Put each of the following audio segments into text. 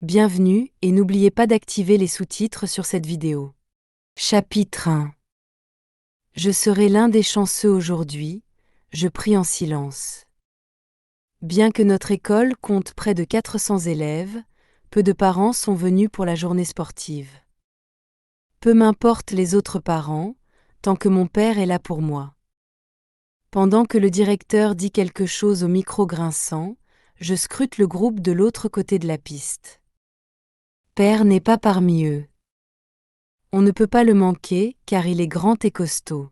Bienvenue et n'oubliez pas d'activer les sous-titres sur cette vidéo. Chapitre 1. Je serai l'un des chanceux aujourd'hui, je prie en silence. Bien que notre école compte près de 400 élèves, peu de parents sont venus pour la journée sportive. Peu m'importent les autres parents, tant que mon père est là pour moi. Pendant que le directeur dit quelque chose au micro grinçant, je scrute le groupe de l'autre côté de la piste. Père n'est pas parmi eux. On ne peut pas le manquer car il est grand et costaud.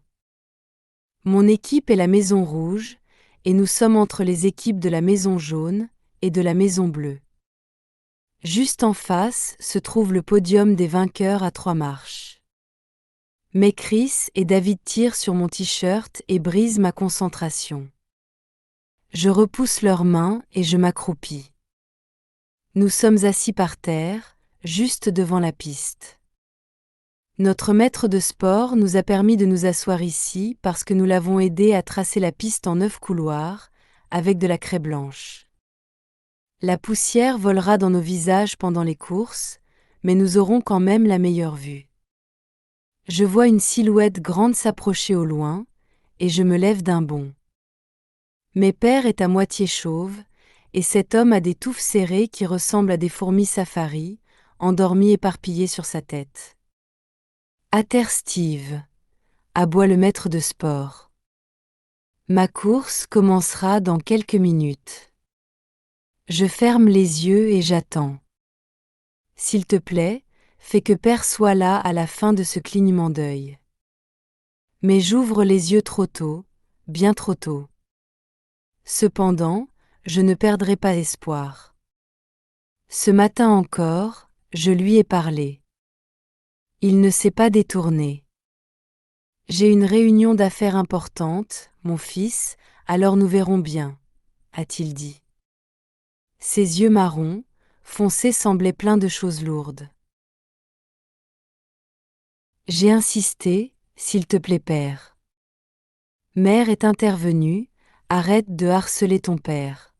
Mon équipe est la Maison Rouge, et nous sommes entre les équipes de la Maison Jaune et de la Maison Bleue. Juste en face se trouve le podium des vainqueurs à 3 marches. Mais Chris et David tirent sur mon t-shirt et brisent ma concentration. Je repousse leurs mains et je m'accroupis. Nous sommes assis par terre, juste devant la piste. Notre maître de sport nous a permis de nous asseoir ici parce que nous l'avons aidé à tracer la piste en 9 couloirs, avec de la craie blanche. La poussière volera dans nos visages pendant les courses, mais nous aurons quand même la meilleure vue. Je vois une silhouette grande s'approcher au loin, et je me lève d'un bond. Mon père est à moitié chauve, et cet homme a des touffes serrées qui ressemblent à des fourmis safari, endormies éparpillées sur sa tête. À terre Steve, aboie le maître de sport. Ma course commencera dans quelques minutes. Je ferme les yeux et j'attends. S'il te plaît, fais que Père soit là à la fin de ce clignement d'œil. Mais j'ouvre les yeux trop tôt, bien trop tôt. Cependant, je ne perdrai pas espoir. Ce matin encore, je lui ai parlé. Il ne s'est pas détourné. J'ai une réunion d'affaires importante, mon fils, alors nous verrons bien, a-t-il dit. Ses yeux marrons, foncés semblaient pleins de choses lourdes. J'ai insisté, s'il te plaît père. Mère est intervenue, arrête de harceler ton père.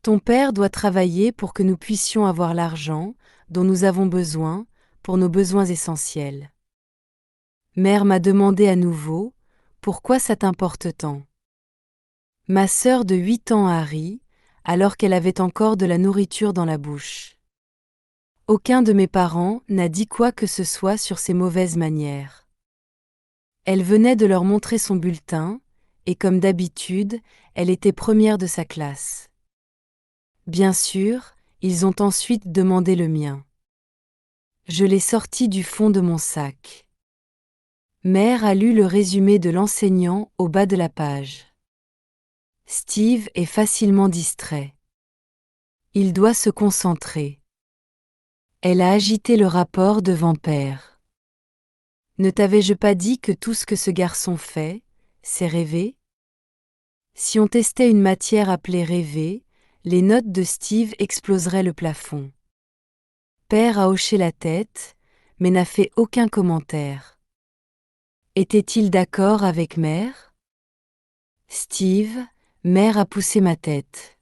Ton père doit travailler pour que nous puissions avoir l'argent dont nous avons besoin pour nos besoins essentiels. Mère m'a demandé à nouveau, pourquoi ça t'importe tant? Ma sœur de 8 ans a ri, alors qu'elle avait encore de la nourriture dans la bouche. Aucun de mes parents n'a dit quoi que ce soit sur ses mauvaises manières. Elle venait de leur montrer son bulletin, et comme d'habitude, elle était première de sa classe. Bien sûr, ils ont ensuite demandé le mien. Je l'ai sorti du fond de mon sac. Mère a lu le résumé de l'enseignant au bas de la page. Steve est facilement distrait. Il doit se concentrer. Elle a agité le rapport devant Père. Ne t'avais-je pas dit que tout ce que ce garçon fait, c'est rêver? Si on testait une matière appelée rêver, les notes de Steve exploseraient le plafond. Père a hoché la tête, mais n'a fait aucun commentaire. Était-il d'accord avec Mère? Steve, Mère a poussé ma tête.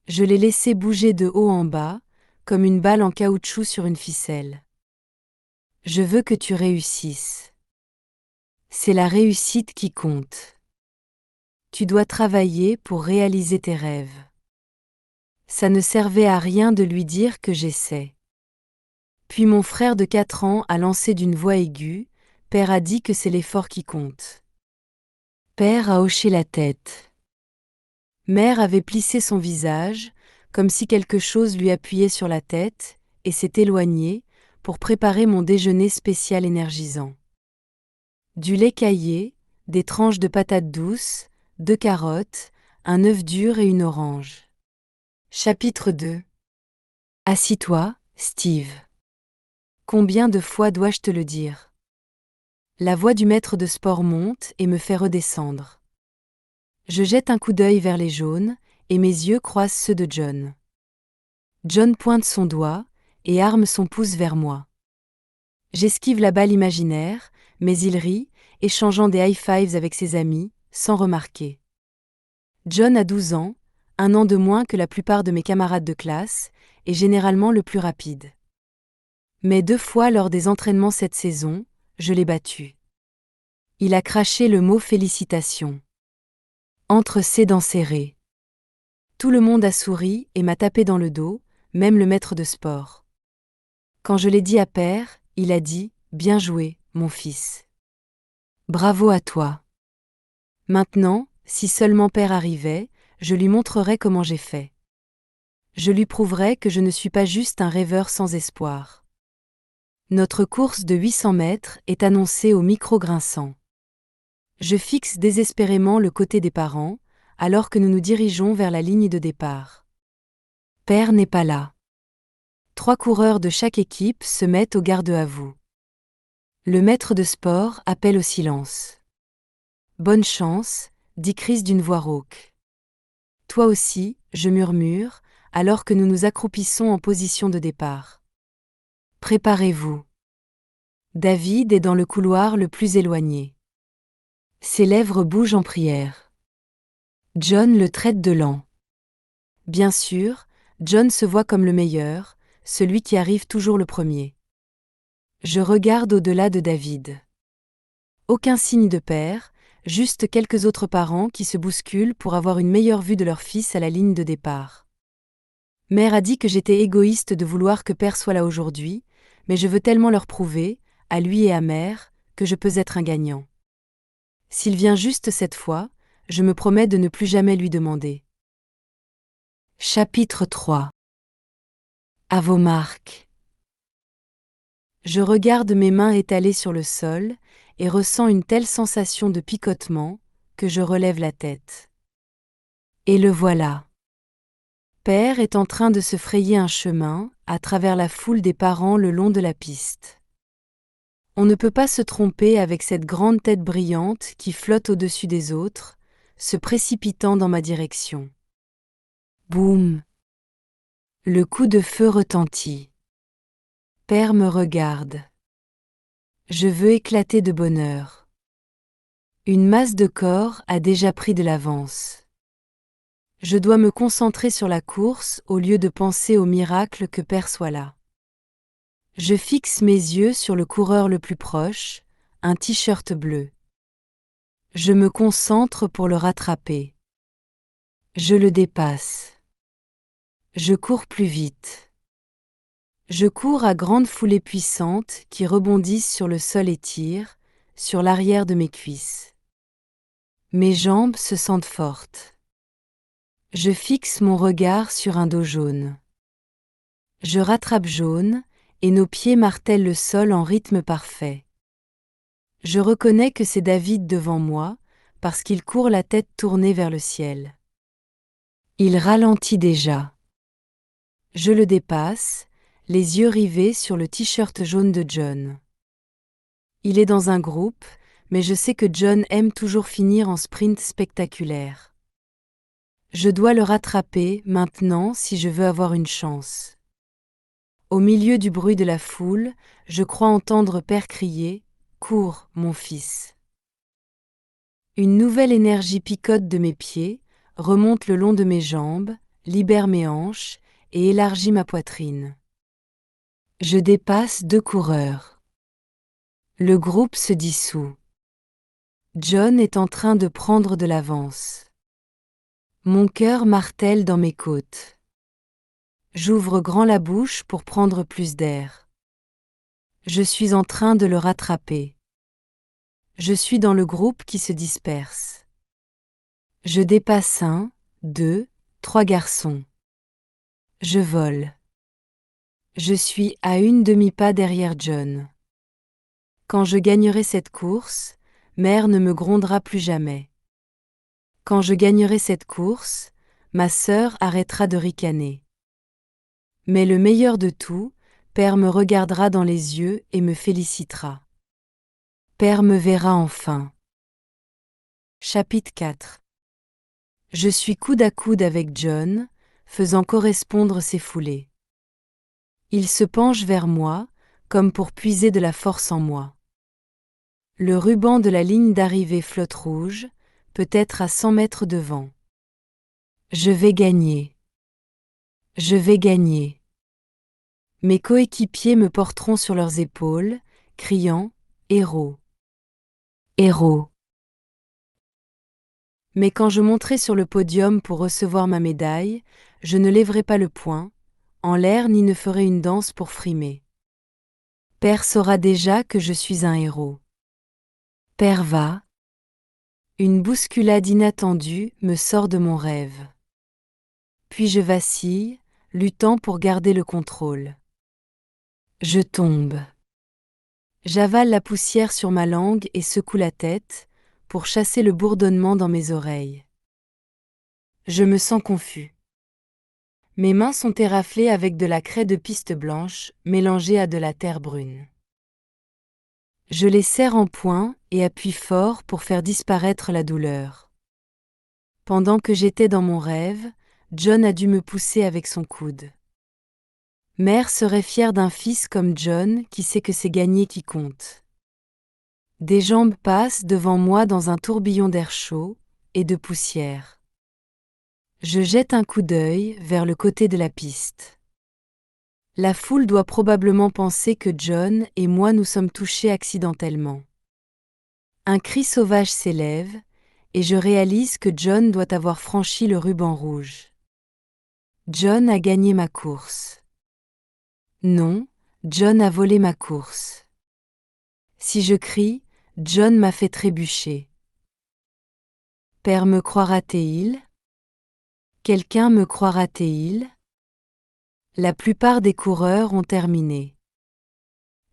Je l'ai laissé bouger de haut en bas, comme une balle en caoutchouc sur une ficelle. Je veux que tu réussisses. C'est la réussite qui compte. Tu dois travailler pour réaliser tes rêves. Ça ne servait à rien de lui dire que j'essaie. Puis mon frère de 4 ans a lancé d'une voix aiguë, Père a dit que c'est l'effort qui compte. Père a hoché la tête. Mère avait plissé son visage, comme si quelque chose lui appuyait sur la tête, et s'est éloignée, pour préparer mon déjeuner spécial énergisant. Du lait caillé, des tranches de patates douces, 2 carottes, un œuf dur et une orange. Chapitre 2. Assis-toi, Steve. Combien de fois dois-je te le dire? La voix du maître de sport monte et me fait redescendre. Je jette un coup d'œil vers les jaunes, et mes yeux croisent ceux de John. John pointe son doigt, et arme son pouce vers moi. J'esquive la balle imaginaire, mais il rit, échangeant des high-fives avec ses amis, sans remarquer. John a 12 ans, un an de moins que la plupart de mes camarades de classe, et généralement le plus rapide. Mais 2 fois lors des entraînements cette saison, je l'ai battu. Il a craché le mot félicitations. Entre ses dents serrées. Tout le monde a souri et m'a tapé dans le dos, même le maître de sport. Quand je l'ai dit à Père, il a dit « Bien joué, mon fils. Bravo à toi. Maintenant, si seulement Père arrivait, je lui montrerais comment j'ai fait. Je lui prouverais que je ne suis pas juste un rêveur sans espoir. » Notre course de 800 mètres est annoncée au micro grinçant. Je fixe désespérément le côté des parents, alors que nous nous dirigeons vers la ligne de départ. Père n'est pas là. 3 coureurs de chaque équipe se mettent au garde à vous. Le maître de sport appelle au silence. Bonne chance, dit Chris d'une voix rauque. Toi aussi, je murmure, alors que nous nous accroupissons en position de départ. Préparez-vous. David est dans le couloir le plus éloigné. Ses lèvres bougent en prière. John le traite de lent. Bien sûr, John se voit comme le meilleur, celui qui arrive toujours le premier. Je regarde au-delà de David. Aucun signe de père, juste quelques autres parents qui se bousculent pour avoir une meilleure vue de leur fils à la ligne de départ. Mère a dit que j'étais égoïste de vouloir que père soit là aujourd'hui, mais je veux tellement leur prouver, à lui et à mère, que je peux être un gagnant. S'il vient juste cette fois, je me promets de ne plus jamais lui demander. Chapitre 3. À vos marques. Je regarde mes mains étalées sur le sol et ressens une telle sensation de picotement que je relève la tête. Et le voilà. Père est en train de se frayer un chemin à travers la foule des parents le long de la piste. On ne peut pas se tromper avec cette grande tête brillante qui flotte au-dessus des autres, se précipitant dans ma direction. Boum! Le coup de feu retentit. Père me regarde. Je veux éclater de bonheur. Une masse de corps a déjà pris de l'avance. Je dois me concentrer sur la course au lieu de penser au miracle que Père soit là. Je fixe mes yeux sur le coureur le plus proche, un t-shirt bleu. Je me concentre pour le rattraper. Je le dépasse. Je cours plus vite. Je cours à grandes foulées puissantes qui rebondissent sur le sol et tirent, sur l'arrière de mes cuisses. Mes jambes se sentent fortes. Je fixe mon regard sur un dos jaune. Je rattrape jaune, et nos pieds martèlent le sol en rythme parfait. Je reconnais que c'est David devant moi, parce qu'il court la tête tournée vers le ciel. Il ralentit déjà. Je le dépasse, les yeux rivés sur le t-shirt jaune de John. Il est dans un groupe, mais je sais que John aime toujours finir en sprint spectaculaire. Je dois le rattraper maintenant si je veux avoir une chance. Au milieu du bruit de la foule, je crois entendre Père crier « Cours, mon fils !» Une nouvelle énergie picote de mes pieds, remonte le long de mes jambes, libère mes hanches et élargit ma poitrine. Je dépasse 2 coureurs. Le groupe se dissout. John est en train de prendre de l'avance. Mon cœur martèle dans mes côtes. J'ouvre grand la bouche pour prendre plus d'air. Je suis en train de le rattraper. Je suis dans le groupe qui se disperse. Je dépasse 1, 2, 3 garçons. Je vole. Je suis à une demi-pas derrière John. Quand je gagnerai cette course, mère ne me grondera plus jamais. Quand je gagnerai cette course, ma sœur arrêtera de ricaner. Mais le meilleur de tout, Père me regardera dans les yeux et me félicitera. Père me verra enfin. Chapitre 4. Je suis coude à coude avec John, faisant correspondre ses foulées. Il se penche vers moi, comme pour puiser de la force en moi. Le ruban de la ligne d'arrivée flotte rouge, peut-être à 100 mètres devant. Je vais gagner. Je vais gagner. Mes coéquipiers me porteront sur leurs épaules, criant « Héros ! Héros !» Mais quand je monterai sur le podium pour recevoir ma médaille, je ne lèverai pas le poing en l'air ni ne ferai une danse pour frimer. Père saura déjà que je suis un héros. Père va. Une bousculade inattendue me sort de mon rêve. Puis je vacille, luttant pour garder le contrôle. Je tombe. J'avale la poussière sur ma langue et secoue la tête, pour chasser le bourdonnement dans mes oreilles. Je me sens confus. Mes mains sont éraflées avec de la craie de piste blanche, mélangée à de la terre brune. Je les serre en poing et appuie fort pour faire disparaître la douleur. Pendant que j'étais dans mon rêve, John a dû me pousser avec son coude. Mère serait fière d'un fils comme John qui sait que c'est gagner qui compte. Des jambes passent devant moi dans un tourbillon d'air chaud et de poussière. Je jette un coup d'œil vers le côté de la piste. La foule doit probablement penser que John et moi nous sommes touchés accidentellement. Un cri sauvage s'élève, et je réalise que John doit avoir franchi le ruban rouge. John a gagné ma course. Non, John a volé ma course. Si je crie, John m'a fait trébucher. Père me croira-t-il ? Quelqu'un me croira-t-il ? La plupart des coureurs ont terminé.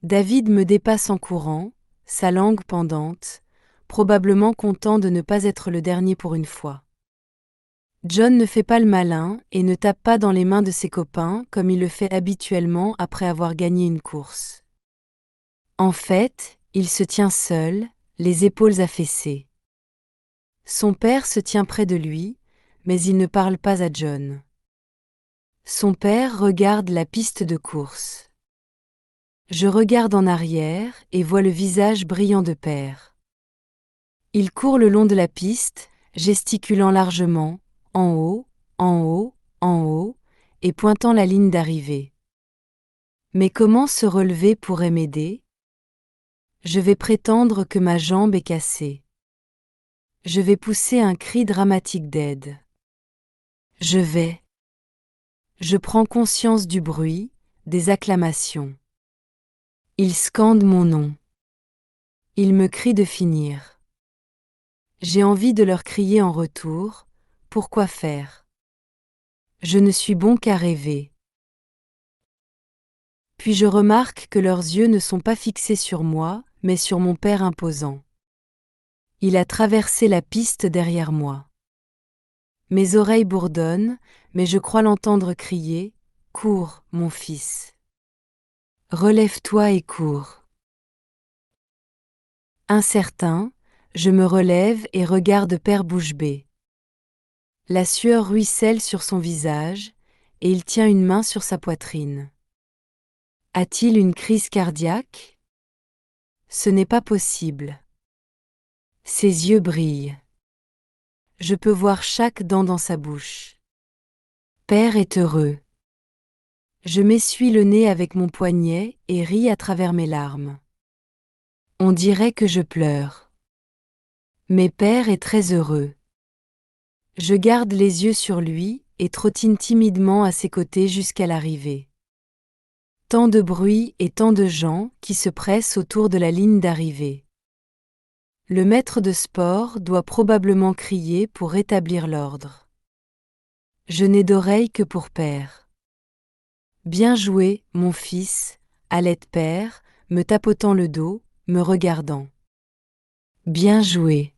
David me dépasse en courant, sa langue pendante, probablement content de ne pas être le dernier pour une fois. John ne fait pas le malin et ne tape pas dans les mains de ses copains comme il le fait habituellement après avoir gagné une course. En fait, il se tient seul, les épaules affaissées. Son père se tient près de lui, mais il ne parle pas à John. Son père regarde la piste de course. Je regarde en arrière et vois le visage brillant de père. Il court le long de la piste, gesticulant largement, en haut, en haut, en haut, et pointant la ligne d'arrivée. Mais comment se relever pourrait m'aider ? Je vais prétendre que ma jambe est cassée. Je vais pousser un cri dramatique d'aide. Je prends conscience du bruit, des acclamations. Ils scandent mon nom. Ils me crient de finir. J'ai envie de leur crier en retour, pourquoi faire ? Je ne suis bon qu'à rêver. Puis je remarque que leurs yeux ne sont pas fixés sur moi, mais sur mon père imposant. Il a traversé la piste derrière moi. Mes oreilles bourdonnent, mais je crois l'entendre crier « Cours, mon fils. Relève-toi et cours. » Incertain, je me relève et regarde Père bouche bée. La sueur ruisselle sur son visage, et il tient une main sur sa poitrine. A-t-il une crise cardiaque ? Ce n'est pas possible. Ses yeux brillent. Je peux voir chaque dent dans sa bouche. Père est heureux. Je m'essuie le nez avec mon poignet et ris à travers mes larmes. On dirait que je pleure. Mais Père est très heureux. Je garde les yeux sur lui et trottine timidement à ses côtés jusqu'à l'arrivée. Tant de bruit et tant de gens qui se pressent autour de la ligne d'arrivée. Le maître de sport doit probablement crier pour rétablir l'ordre. Je n'ai d'oreille que pour Père. Bien joué, mon fils, allait Père, me tapotant le dos, me regardant. Bien joué.